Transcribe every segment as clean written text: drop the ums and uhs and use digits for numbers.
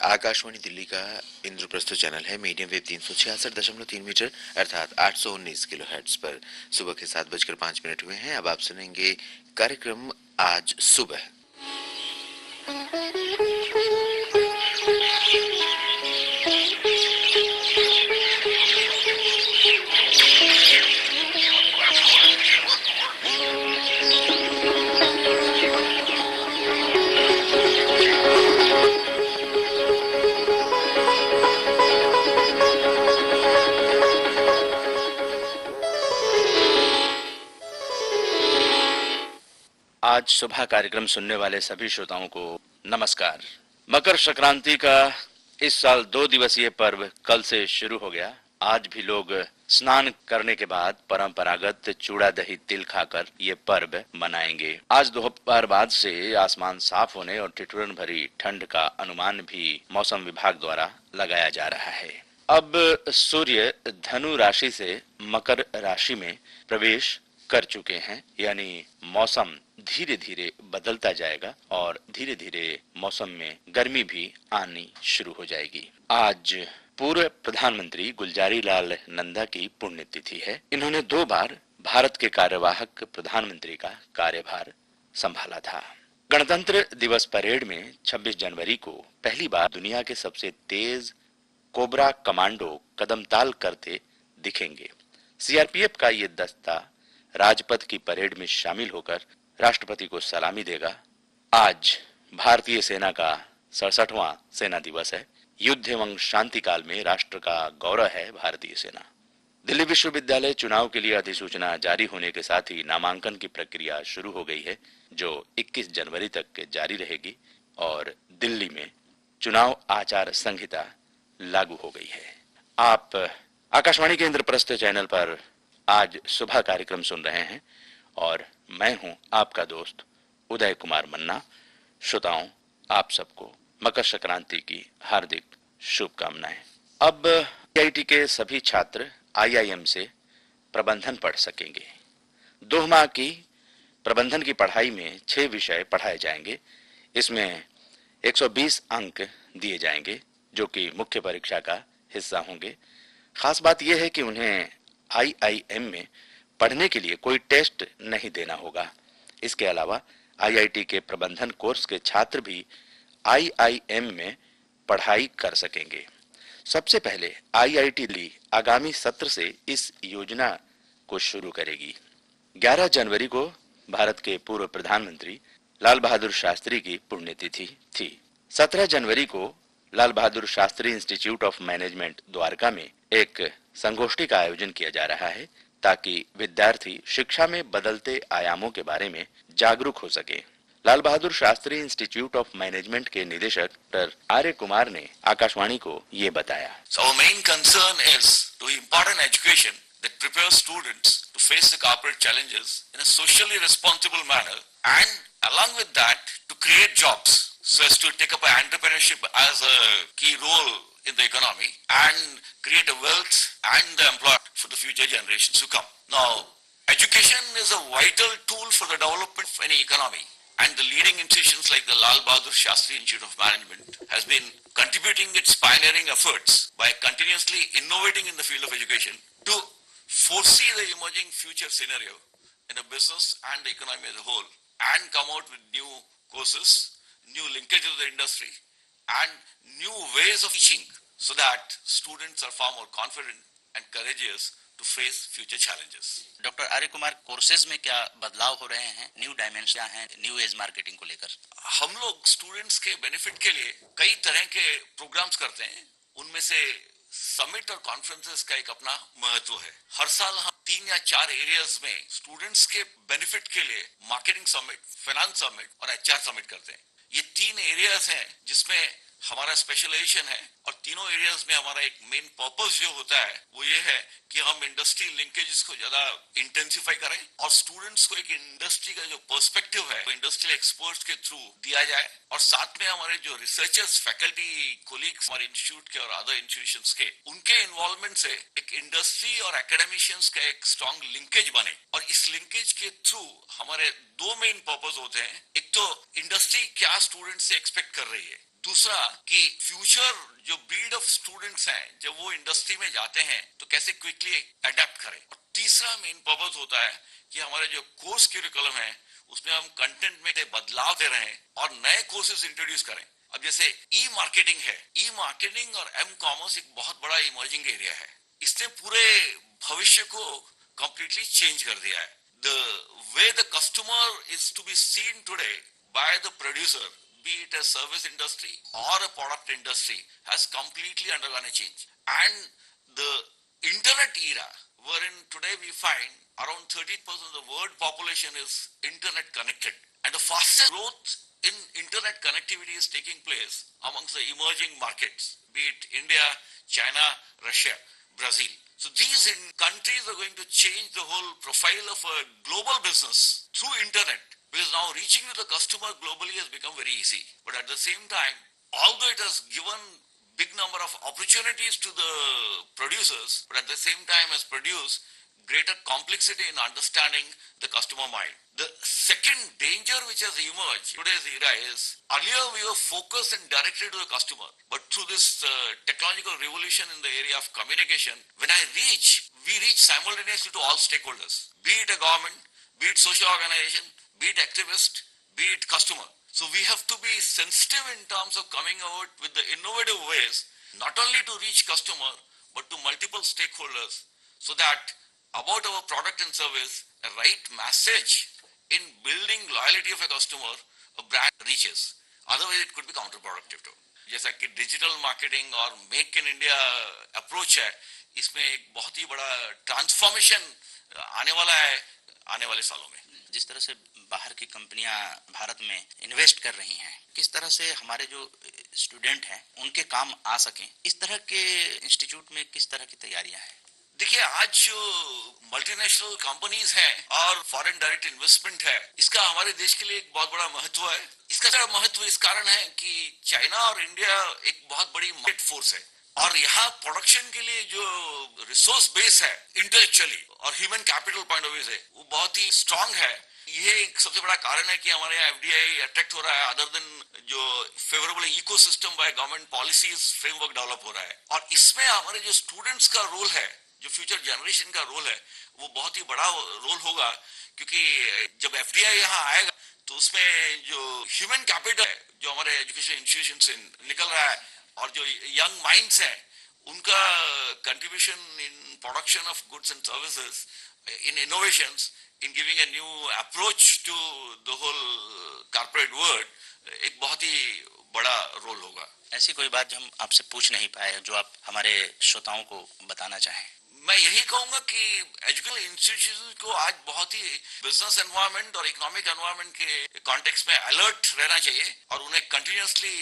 आकाशवाणी दिल्ली का इंद्रप्रस्थ चैनल है। Medium wave 366.3 metre अर्थात 819 किलोहर्ट्ज पर सुबह के 7:05 हुए हैं। अब आप सुनेंगे कार्यक्रम आज सुबह। आज सुबह कार्यक्रम सुनने वाले सभी श्रोताओं को नमस्कार। मकर संक्रांति का इस साल 2 दिवसीय पर्व कल से शुरू हो गया। आज भी लोग स्नान करने के बाद परंपरागत चूड़ा दही तिल खाकर ये पर्व मनाएंगे। आज दोपहर बाद से आसमान साफ होने और ठिठुरन भरी ठंड का अनुमान भी मौसम विभाग द्वारा लगाया जा रहा है। अब सूर्य धनु राशि से मकर राशि में प्रवेश कर चुके हैं, यानी मौसम धीरे धीरे बदलता जाएगा और धीरे धीरे मौसम में गर्मी भी आनी शुरू हो जाएगी। आज पूर्व प्रधानमंत्री गुलजारी लाल नंदा की पुण्यतिथि है। इन्होंने 2 बार भारत के कार्यवाहक प्रधानमंत्री का कार्यभार संभाला था। गणतंत्र दिवस परेड में 26 जनवरी को पहली बार दुनिया के सबसे तेज कोबरा कमांडो कदमताल करते दिखेंगे। सीआरपीएफ का ये दस्ता राजपथ की परेड में शामिल होकर राष्ट्रपति को सलामी देगा। आज भारतीय सेना का 67वां सेना दिवस है। युद्ध एवं शांति काल में राष्ट्र का गौरव है भारतीय सेना। दिल्ली विश्वविद्यालय चुनाव के लिए अधिसूचना जारी होने के साथ ही नामांकन की प्रक्रिया शुरू हो गई है, जो 21 जनवरी तक जारी रहेगी और दिल्ली में चुनाव आचार संहिता लागू हो गई है। आप आकाशवाणी के इंद्रप्रस्थ चैनल पर आज सुबह कार्यक्रम सुन रहे हैं और मैं हूं आपका दोस्त उदय कुमार मन्ना। श्रोताओं, आप सबको मकर संक्रांति की हार्दिक शुभकामनाएं। अब आईआईटी के सभी छात्र आईआईएम से प्रबंधन पढ़ सकेंगे। 2 माह की प्रबंधन की पढ़ाई में 6 विषय पढ़ाए जाएंगे। इसमें 120 अंक दिए जाएंगे जो कि मुख्य परीक्षा का हिस्सा होंगे। खास बात यह है कि उन्हें आईआईएम में पढ़ने के लिए कोई टेस्ट नहीं देना होगा। इसके अलावा आईआईटी के प्रबंधन कोर्स के छात्र भी आईआईएम में पढ़ाई कर सकेंगे। सबसे पहले आईआईटी दिल्ली आगामी सत्र से इस योजना को शुरू करेगी। 11 जनवरी को भारत के पूर्व प्रधानमंत्री लाल बहादुर शास्त्री की पुण्यतिथि थी। 17 जनवरी को Lal Bahadur Shastri institute of management Dwarka में एक संगोष्ठी का आयोजन किया जा रहा है ताकि विद्यार्थी शिक्षा में बदलते आयामों के बारे में जागरूक हो सके। लाल Bahadur Shastri institute of management के निदेशक डॉक्टर आर्य कुमार ने आकाशवाणी को ये बताया। So our main concern is to impart an education that prepares students to face the corporate challenges in a socially responsible manner and along with that to create jobs so as to take up entrepreneurship as a key role in the economy and create a wealth and the employment for the future generations to come. Now, education is a vital tool for the development of any economy, and the leading institutions like the Lal Bahadur Shastri Institute of Management has been contributing its pioneering efforts by continuously innovating in the field of education to foresee the emerging future scenario in a business and the economy as a whole and come out with new courses, new linkages to the industry and new ways of teaching so that students are far more confident and courageous to face future challenges. Doctor Arya Kumar, courses में क्या बदलाव हो रहे हैं? New dimension हैं new age marketing को लेकर? हम लोग स्टूडेंट्स के बेनिफिट के लिए कई तरह के प्रोग्राम्स करते हैं। उनमें से समिट और कॉन्फ्रेंसेस का एक अपना महत्व है। हर साल हम 3 या 4 एरियाज में स्टूडेंट्स के बेनिफिट के लिए मार्केटिंग समिट, फाइनेंस समिट और एचआर समिट करते हैं। ये 3 एरियाज हैं जिसमें हमारा स्पेशलाइजेशन है और तीनों एरियाज में हमारा एक मेन पर्पस जो होता है वो ये है कि हम इंडस्ट्री लिंकेजेस को ज्यादा इंटेंसिफाई करें और स्टूडेंट्स को एक इंडस्ट्री का जो पर्सपेक्टिव है वो इंडस्ट्रियल एक्सपर्ट्स के थ्रू दिया जाए और साथ में हमारे जो रिसर्चर्स, फैकल्टी, कोलीग्स हमारे इंस्टीट्यूट के और अदर इंस्टीट्यूशंस के उनके इन्वॉल्वमेंट से एक इंडस्ट्री और एकेडमिशियंस का एक स्ट्रॉन्ग लिंकेज बने और इस लिंकेज के थ्रू हमारे 2 मेन पर्पस होते हैं। एक तो इंडस्ट्री क्या स्टूडेंट से एक्सपेक्ट कर रही है, दूसरा कि फ्यूचर जो ब्रीड ऑफ स्टूडेंट्स हैं जब वो इंडस्ट्री में जाते हैं तो कैसे क्विकली अडेप्ट करें। और तीसरा मेन पर्पस होता है कि हमारे जो कोर्स करिकुलम है उसमें हम कंटेंट में बदलाव दे रहे हैं और नए कोर्सेज इंट्रोड्यूस करें। अब जैसे ई मार्केटिंग है, ई मार्केटिंग और एम कॉमर्स एक बहुत बड़ा इमर्जिंग एरिया है। इसने पूरे भविष्य को कंप्लीटली चेंज कर दिया है। The way the customer is to be seen today by the producer, be it a service industry or a product industry, has completely undergone a change. And the internet era, wherein today we find around 30% of the world population is internet connected, and the fastest growth in internet connectivity is taking place amongst the emerging markets, be it India, China, Russia, Brazil. So these countries are going to change the whole profile of a global business through internet. Because now reaching to the customer globally has become very easy. But at the same time, although it has given big number of opportunities to the producers, but at the same time has produced greater complexity in understanding the customer mind. The second danger which has emerged today's era is, earlier we were focused and directed to the customer, but through this technological revolution in the area of communication, when we reach simultaneously to all stakeholders, be it a government, be it social organization, be it activist, be it customer. So we have to be sensitive in terms of coming out with the innovative ways, not only to reach customer, but to multiple stakeholders, so that about our product and service, a right message in building loyalty of a customer, a brand reaches. Otherwise it could be counterproductive too. जैसा कि digital marketing और make in India approach है, इसमें एक बहुत ही बड़ा transformation आने वाला है आने वाले सालों में। जिस तरह से बाहर की कंपनियां भारत में इन्वेस्ट कर रही हैं, किस तरह से हमारे जो स्टूडेंट हैं उनके काम आ सकें, इस तरह के इंस्टीट्यूट में किस तरह की तैयारियां हैं? देखिए, आज जो मल्टीनेशनल कंपनीज हैं और फॉरेन डायरेक्ट इन्वेस्टमेंट है, इसका हमारे देश के लिए एक बहुत बड़ा महत्व है। इसका बड़ा महत्व इस कारण है कि चाइना और इंडिया एक बहुत बड़ी मार्केट फोर्स है और यहाँ प्रोडक्शन के लिए जो रिसोर्स बेस है इंटेलेक्चुअली और human capital point of view से वो बहुत ही स्ट्रांग है। ये एक सबसे बड़ा कारण है कि हमारे यहाँ एफडीआई अट्रैक्ट हो रहा है, अदर देन जो favourable ecosystem by government policies framework develop हो रहा है। और इसमें हमारे जो स्टूडेंट्स का रोल है, जो फ्यूचर जनरेशन का रोल है, वो बहुत ही बड़ा रोल होगा, क्योंकि जब एफडीआई यहाँ आएगा तो उसमें जो ह्यूमन कैपिटल है जो हमारे एजुकेशन इंस्टीट्यूशन से निकल रहा है और जो यंग माइंड्स हैं उनका contribution in production of goods and services, in innovations, in giving a new approach to the whole corporate world, एक बहुत ही बड़ा रोल होगा। ऐसी कोई बात जो हम आपसे पूछ नहीं पाए जो आप हमारे श्रोताओं को बताना चाहें? मैं यही कहूंगा कि एजुकेशनल इंस्टीट्यूशन को आज बहुत ही बिजनेस एनवायरनमेंट और इकोनॉमिक एनवायरनमेंट के कॉन्टेक्स्ट में अलर्ट रहना चाहिए और उन्हें कंटिन्यूअसली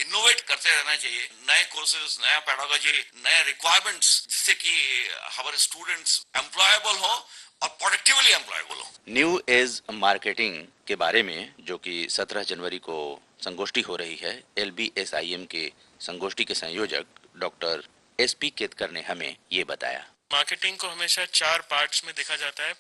इनोवेट करते रहना चाहिए। नए कोर्सेज, नया पेडागोजी, नए रिक्वायरमेंट्स, जिससे कि हमारे स्टूडेंट्स एम्प्लॉयबल हो और प्रोडक्टिवली एम्प्लॉयबल हो। न्यू एज मार्केटिंग के बारे में जो कि 17 जनवरी को संगोष्ठी हो रही है, LBSIM के संगोष्ठी के संयोजक डॉक्टर SP केतकर ने हमें ये बताया। मार्केटिंग को हमेशा 4 पार्ट्स में देखा जाता है: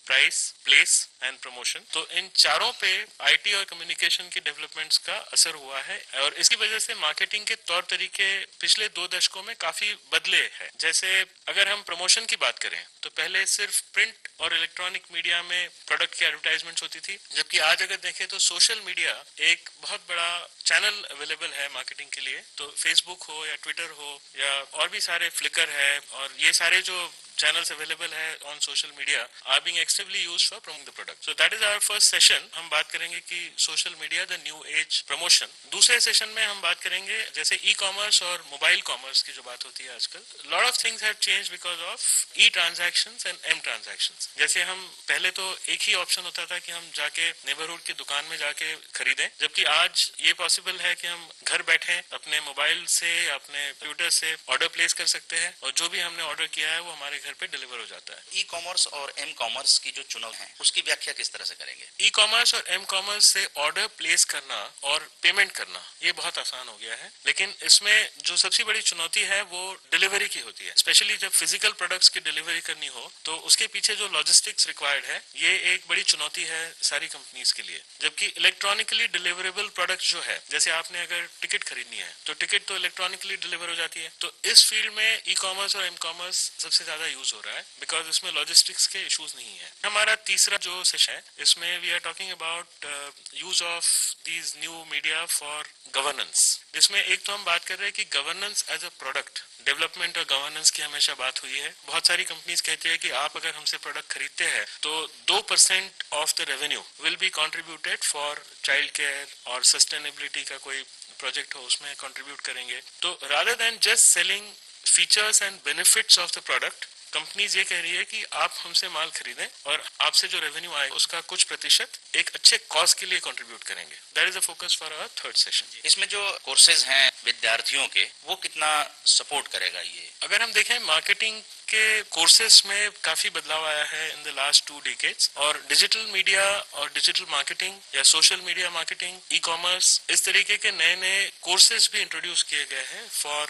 प्राइस, प्लेस एंड प्रमोशन। तो इन चारों पे आईटी और कम्युनिकेशन की डेवलपमेंट्स का असर हुआ है और इसकी वजह से मार्केटिंग के तौर तरीके पिछले 2 दशकों में काफी बदले हैं। जैसे अगर हम प्रमोशन की बात करें तो पहले सिर्फ प्रिंट और इलेक्ट्रॉनिक मीडिया में प्रोडक्ट की एडवर्टाइजमेंट्स होती थी, जबकि आज अगर देखें तो सोशल मीडिया एक बहुत बड़ा चैनल अवेलेबल है मार्केटिंग के लिए। तो फेसबुक हो या ट्विटर हो या और भी सारे, फ्लिकर है, और ये सारे जो channels available है on social media are being extensively used for promoting the product. So that is our first session. हम बात करेंगे कि social media the new age promotion। दूसरे सेशन में हम बात करेंगे जैसे e-commerce और mobile commerce की जो बात होती है आजकल। Lot of things have changed because of e-transactions and m-transactions। जैसे हम पहले तो एक ही ऑप्शन होता था कि हम जाके नेबरहुड की दुकान में जाके खरीदें, जबकि आज ये पॉसिबल है कि हम घर बैठे अपने मोबाइल से या अपने कंप्यूटर से ऑर्डर प्लेस कर सकते हैं और जो भी हमने ऑर्डर किया है वो हमारे घर पे डिलीवर हो जाता है। ई कॉमर्स और एम कॉमर्स की जो चुनाव है उसकी व्याख्या किस तरह से करेंगे? ई कॉमर्स और एम कॉमर्स से ऑर्डर प्लेस करना और पेमेंट करना ये बहुत आसान हो गया है, लेकिन इसमें जो सबसे बड़ी चुनौती है वो डिलीवरी की होती है। स्पेशली जब फिजिकल प्रोडक्ट्स की डिलीवरी करनी हो तो उसके पीछे जो लॉजिस्टिक्स रिक्वायर्ड है ये एक बड़ी चुनौती है सारी कंपनीज के लिए। जबकि इलेक्ट्रॉनिकली डिलीवरेबल प्रोडक्ट जो है, जैसे आपने अगर टिकट खरीदनी है तो टिकट तो इलेक्ट्रॉनिकली डिलीवर हो जाती है। तो इस फील्ड में ई कॉमर्स और एम कॉमर्स सबसे ज्यादा यूज हो रहा है बिकॉज इसमें लॉजिस्टिक्स के इश्यूज नहीं है। हमारा तीसरा जो सेशन है इसमें we are talking about use of these new media for governance, जिसमें एक तो हम बात कर रहे हैं कि governance as a product, development और गवर्नेंस की हमेशा बात हुई है। बहुत सारी कंपनीज कहती है कि आप अगर हमसे प्रोडक्ट खरीदते हैं तो 2% of the revenue will be contributed for child care और सस्टेनेबिलिटी का कोई प्रोजेक्ट हो उसमें कंट्रीब्यूट करेंगे। तो rather than just selling features and benefits of the product, companies ये कह रही है कि आप हमसे माल खरीदें और आपसे जो रेवेन्यू आए उसका कुछ प्रतिशत एक अच्छे कॉज के लिए कंट्रीब्यूट करेंगे। That is a focus for our third session. इसमें जो कोर्सेज हैं विद्यार्थियों के वो कितना सपोर्ट करेगा ये? अगर हम देखें मार्केटिंग के कोर्सेज में काफी बदलाव आया है इन द लास्ट 2 decades और डिजिटल मीडिया और डिजिटल मार्केटिंग या social media marketing, e commerce, इस तरीके के नए नए कोर्सेज भी इंट्रोड्यूस किए गए हैं फॉर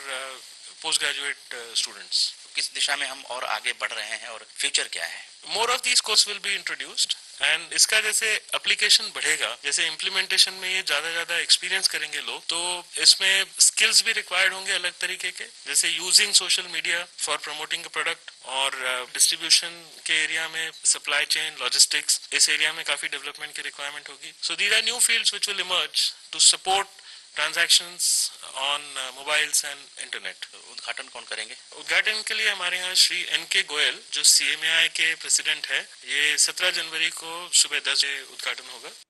पोस्ट ग्रेजुएट स्टूडेंट्स। किस दिशा में हम और आगे बढ़ रहे हैं और फ्यूचर क्या है? More of these course will be introduced and इसका जैसे एप्लीकेशन बढ़ेगा, जैसे इम्प्लीमेंटेशन में ये ज्यादा एक्सपीरियंस करेंगे लोग, तो इसमें स्किल्स भी रिक्वायर्ड होंगे अलग तरीके के, जैसे using social media for promoting a product और डिस्ट्रीब्यूशन के एरिया में सप्लाई चेन, लॉजिस्टिक्स, इस एरिया में काफी डेवलपमेंट की रिक्वायरमेंट होगी। So these are new fields which will emerge to support transactions on mobiles and internet. उद्घाटन कौन करेंगे? उद्घाटन के लिए हमारे यहाँ श्री NK गोयल जो CMAI के प्रेसिडेंट है, ये 17 जनवरी को सुबह 10 बजे उद्घाटन होगा।